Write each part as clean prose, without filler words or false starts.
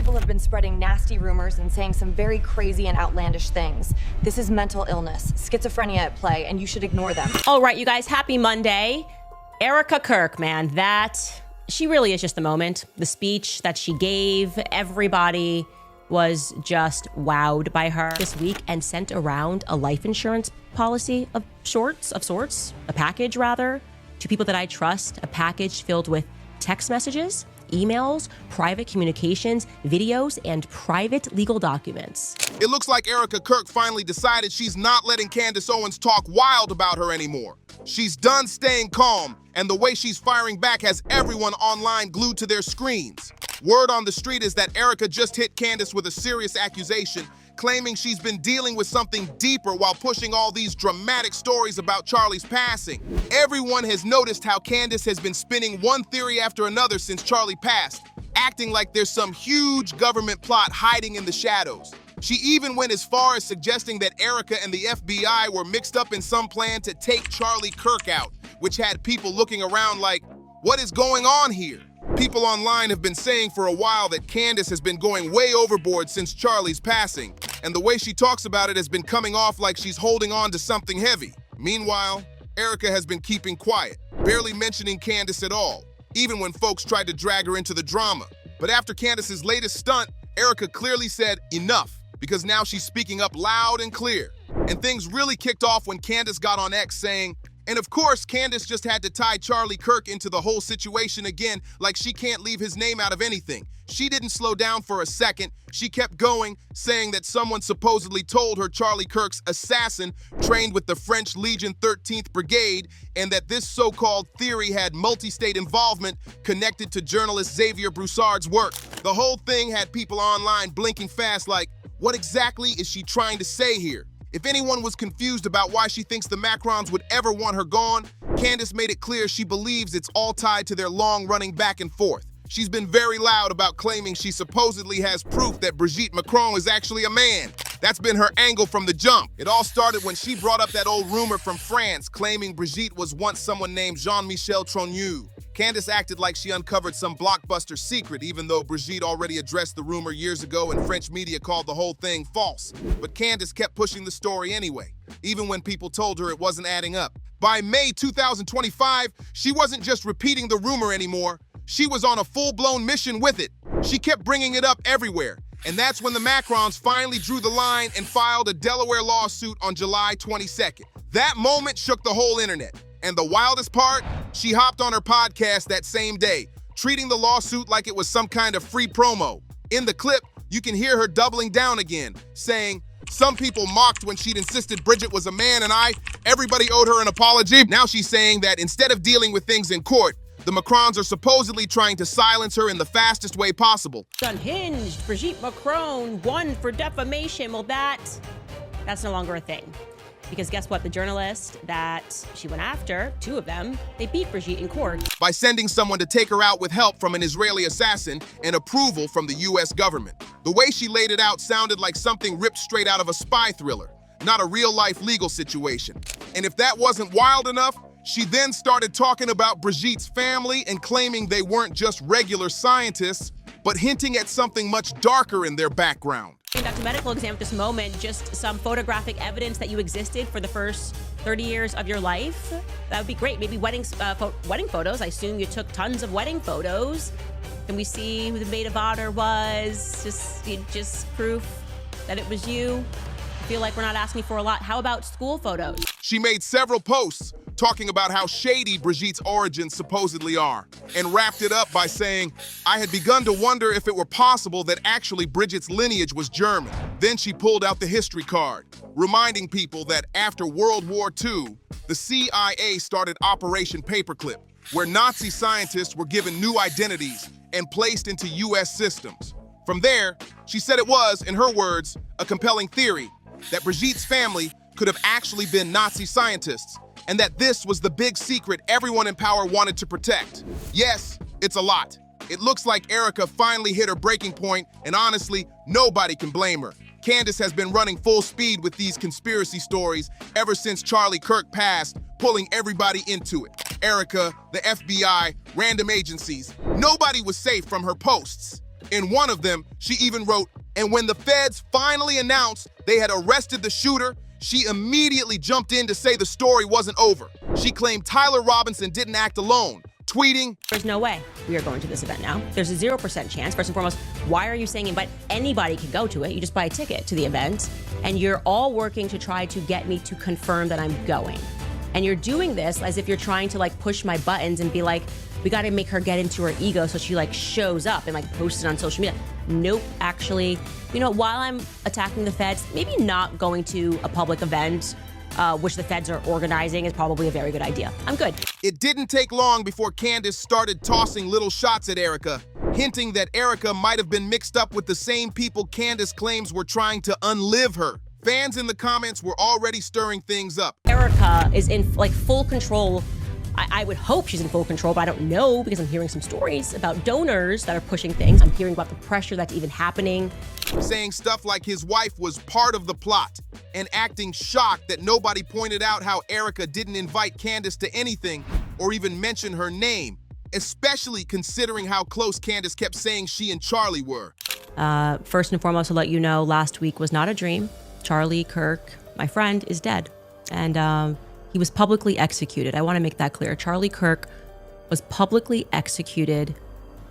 people have been spreading nasty rumors and saying some very crazy and outlandish things. This is mental illness, schizophrenia at play, and you should ignore them. All right, you guys, happy Monday. Erika Kirk, man, she really is just the moment. The speech that she gave, everybody was just wowed by her this week and sent around a life insurance policy of sorts, a package rather, to people that I trust, a package filled with text messages, emails, private communications, videos, and private legal documents. It looks like Erika Kirk finally decided she's not letting Candace Owens talk wild about her anymore. She's done staying calm, and the way she's firing back has everyone online glued to their screens. Word on the street is that Erika just hit Candace with a serious accusation, claiming she's been dealing with something deeper while pushing all these dramatic stories about Charlie's passing. Everyone has noticed how Candace has been spinning one theory after another since Charlie passed, acting like there's some huge government plot hiding in the shadows. She even went as far as suggesting that Erika and the FBI were mixed up in some plan to take Charlie Kirk out, which had people looking around like, what is going on here? People online have been saying for a while that Candace has been going way overboard since Charlie's passing, and the way she talks about it has been coming off like she's holding on to something heavy. Meanwhile, Erika has been keeping quiet, barely mentioning Candace at all, even when folks tried to drag her into the drama. But after Candace's latest stunt, Erika clearly said enough, because now she's speaking up loud and clear. And things really kicked off when Candace got on X saying, and of course, Candace just had to tie Charlie Kirk into the whole situation again, like she can't leave his name out of anything. She didn't slow down for a second. She kept going, saying that someone supposedly told her Charlie Kirk's assassin trained with the French Legion 13th Brigade, and that this so-called theory had multi-state involvement connected to journalist Xavier Broussard's work. The whole thing had people online blinking fast like, what exactly is she trying to say here? If anyone was confused about why she thinks the Macrons would ever want her gone, Candace made it clear she believes it's all tied to their long-running back and forth. She's been very loud about claiming she supposedly has proof that Brigitte Macron is actually a man. That's been her angle from the jump. It all started when she brought up that old rumor from France claiming Brigitte was once someone named Jean-Michel Trogneux. Candace acted like she uncovered some blockbuster secret, even though Brigitte already addressed the rumor years ago and French media called the whole thing false. But Candace kept pushing the story anyway, even when people told her it wasn't adding up. By May 2025, she wasn't just repeating the rumor anymore. She was on a full-blown mission with it. She kept bringing it up everywhere. And that's when the Macrons finally drew the line and filed a Delaware lawsuit on July 22nd. That moment shook the whole internet. And the wildest part, she hopped on her podcast that same day, treating the lawsuit like it was some kind of free promo. In the clip, you can hear her doubling down again, saying, some people mocked when she'd insisted Bridget was a man and everybody owed her an apology. Now she's saying that instead of dealing with things in court, the Macrons are supposedly trying to silence her in the fastest way possible. Unhinged, Brigitte Macron won for defamation. Well, that's no longer a thing. Because guess what? The journalist that she went after, two of them, they beat Brigitte in court. By sending someone to take her out with help from an Israeli assassin and approval from the US government. The way she laid it out sounded like something ripped straight out of a spy thriller, not a real-life legal situation. And if that wasn't wild enough, she then started talking about Brigitte's family and claiming they weren't just regular scientists, but hinting at something much darker in their background. Conduct a medical exam at this moment, just some photographic evidence that you existed for the first 30 years of your life. That would be great. Maybe wedding photos. I assume you took tons of wedding photos. Can we see who the maid of honor was? Just proof that it was you. I feel like we're not asking for a lot. How about school photos? She made several posts talking about how shady Brigitte's origins supposedly are, and wrapped it up by saying, I had begun to wonder if it were possible that actually Bridget's lineage was German. Then she pulled out the history card, reminding people that after World War II, the CIA started Operation Paperclip, where Nazi scientists were given new identities and placed into US systems. From there, she said it was, in her words, a compelling theory that Brigitte's family could have actually been Nazi scientists, and that this was the big secret everyone in power wanted to protect. Yes, it's a lot. It looks like Erika finally hit her breaking point, and honestly, nobody can blame her. Candace has been running full speed with these conspiracy stories ever since Charlie Kirk passed, pulling everybody into it. Erika, the FBI, random agencies, nobody was safe from her posts. In one of them, she even wrote, "And when the feds finally announced they had arrested the shooter, she immediately jumped in to say the story wasn't over." She claimed Tyler Robinson didn't act alone, tweeting, "There's no way we are going to this event now. There's a 0% chance. First and foremost, why are you saying invite? Anybody can go to it. You just buy a ticket to the event, and you're all working to try to get me to confirm that I'm going. And you're doing this as if you're trying to like push my buttons and be like, we got to make her get into her ego so she like shows up and like posts it on social media." Nope, actually, while I'm attacking the feds, maybe not going to a public event, which the feds are organizing, is probably a very good idea. I'm good. It didn't take long before Candace started tossing little shots at Erika, hinting that Erika might have been mixed up with the same people Candace claims were trying to unlive her. Fans in the comments were already stirring things up. Erika is in like full control. I would hope she's in full control, but I don't know because I'm hearing some stories about donors that are pushing things. I'm hearing about the pressure that's even happening. Saying stuff like his wife was part of the plot and acting shocked that nobody pointed out how Erika didn't invite Candace to anything or even mention her name, especially considering how close Candace kept saying she and Charlie were. First and foremost, to let you know, last week was not a dream. Charlie Kirk, my friend, is dead. And he was publicly executed. I want to make that clear. Charlie Kirk was publicly executed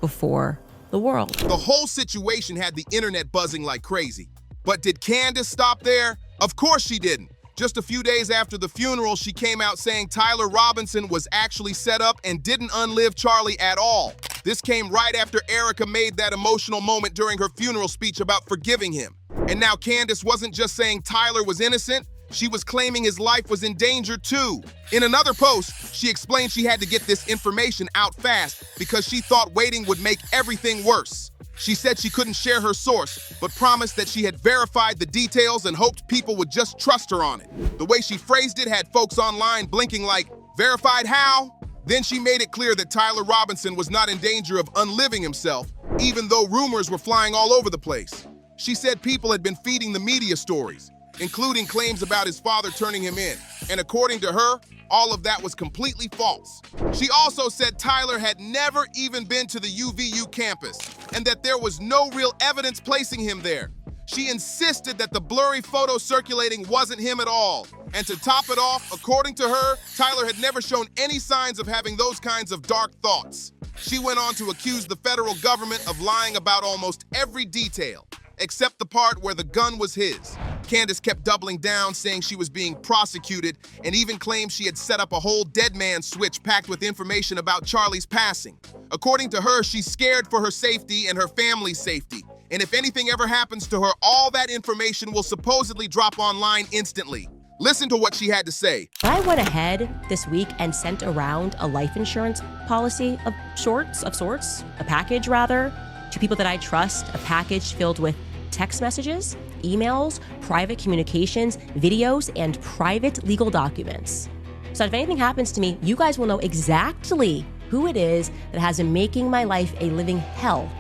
before the world. The whole situation had the internet buzzing like crazy. But did Candace stop there? Of course she didn't. Just a few days after the funeral, she came out saying Tyler Robinson was actually set up and didn't unlive Charlie at all. This came right after Erika made that emotional moment during her funeral speech about forgiving him. And now Candace wasn't just saying Tyler was innocent, she was claiming his life was in danger too. In another post, she explained she had to get this information out fast because she thought waiting would make everything worse. She said she couldn't share her source, but promised that she had verified the details and hoped people would just trust her on it. The way she phrased it had folks online blinking like, "Verified how?" Then she made it clear that Tyler Robinson was not in danger of unliving himself, even though rumors were flying all over the place. She said people had been feeding the media stories, including claims about his father turning him in. And according to her, all of that was completely false. She also said Tyler had never even been to the UVU campus and that there was no real evidence placing him there. She insisted that the blurry photo circulating wasn't him at all. And to top it off, according to her, Tyler had never shown any signs of having those kinds of dark thoughts. She went on to accuse the federal government of lying about almost every detail, except the part where the gun was his. Candace kept doubling down, saying she was being prosecuted, and even claimed she had set up a whole dead man switch packed with information about Charlie's passing. According to her, she's scared for her safety and her family's safety. And if anything ever happens to her, all that information will supposedly drop online instantly. Listen to what she had to say. I went ahead this week and sent around a life insurance policy of sorts, a package rather, to people that I trust, a package filled with text messages, emails, private communications, videos, and private legal documents. So if anything happens to me, you guys will know exactly who it is that has been making my life a living hell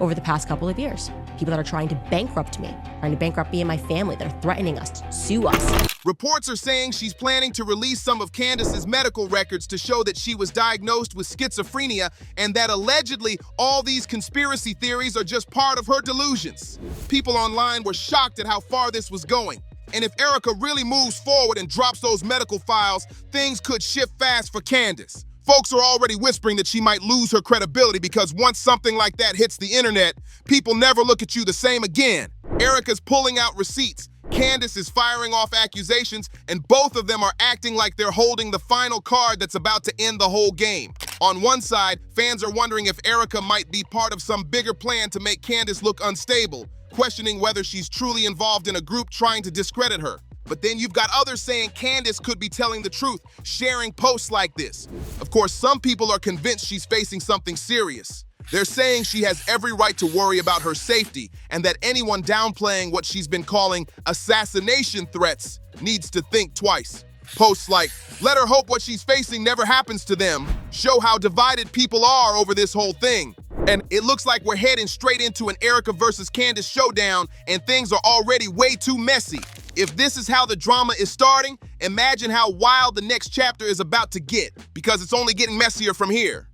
over the past couple of years. People that are trying to bankrupt me and my family, that are threatening us to sue us. Reports are saying she's planning to release some of Candace's medical records to show that she was diagnosed with schizophrenia and that allegedly all these conspiracy theories are just part of her delusions. People online were shocked at how far this was going. And if Erika really moves forward and drops those medical files, things could shift fast for Candace. Folks are already whispering that she might lose her credibility because once something like that hits the internet, people never look at you the same again. Erika's pulling out receipts, Candace is firing off accusations, and both of them are acting like they're holding the final card that's about to end the whole game. On one side, fans are wondering if Erika might be part of some bigger plan to make Candace look unstable, questioning whether she's truly involved in a group trying to discredit her. But then you've got others saying Candace could be telling the truth, sharing posts like this. Of course, some people are convinced she's facing something serious. They're saying she has every right to worry about her safety and that anyone downplaying what she's been calling assassination threats needs to think twice. Posts like, "Let her hope what she's facing never happens to them," show how divided people are over this whole thing. And it looks like we're heading straight into an Erika versus Candace showdown, and things are already way too messy. If this is how the drama is starting, imagine how wild the next chapter is about to get, because it's only getting messier from here.